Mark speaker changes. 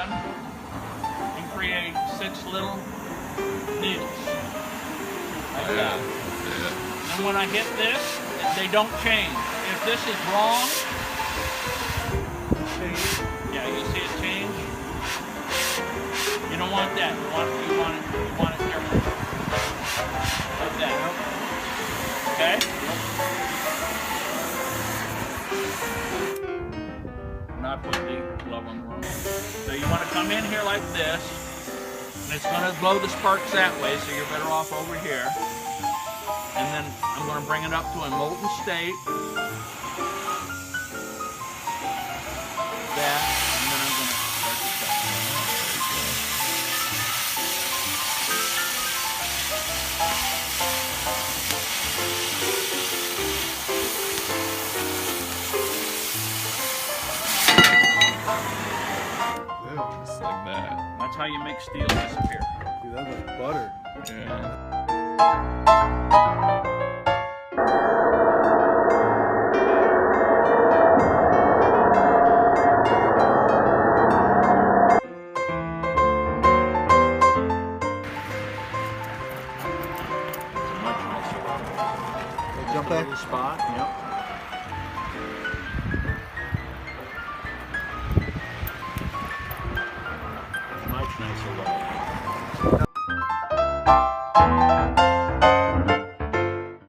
Speaker 1: gun and create 6 little needles. Like that.
Speaker 2: Yeah.
Speaker 1: And when I hit this, they don't change. If this is wrong, yeah, you see it change? You don't want that. You want it different. Like that. Okay? Not put the glove on the wrong. So you want to come in here like this, and it's going to blow the sparks that way, so you're better off over here. And then I'm going to bring it up to a molten state. That, and then I'm going to start to cut.
Speaker 2: Just like that.
Speaker 1: That's how you make steel disappear.
Speaker 3: Dude, that's like butter.
Speaker 2: Yeah.
Speaker 3: Jump back.
Speaker 1: Little spot, yep. Much nicer way.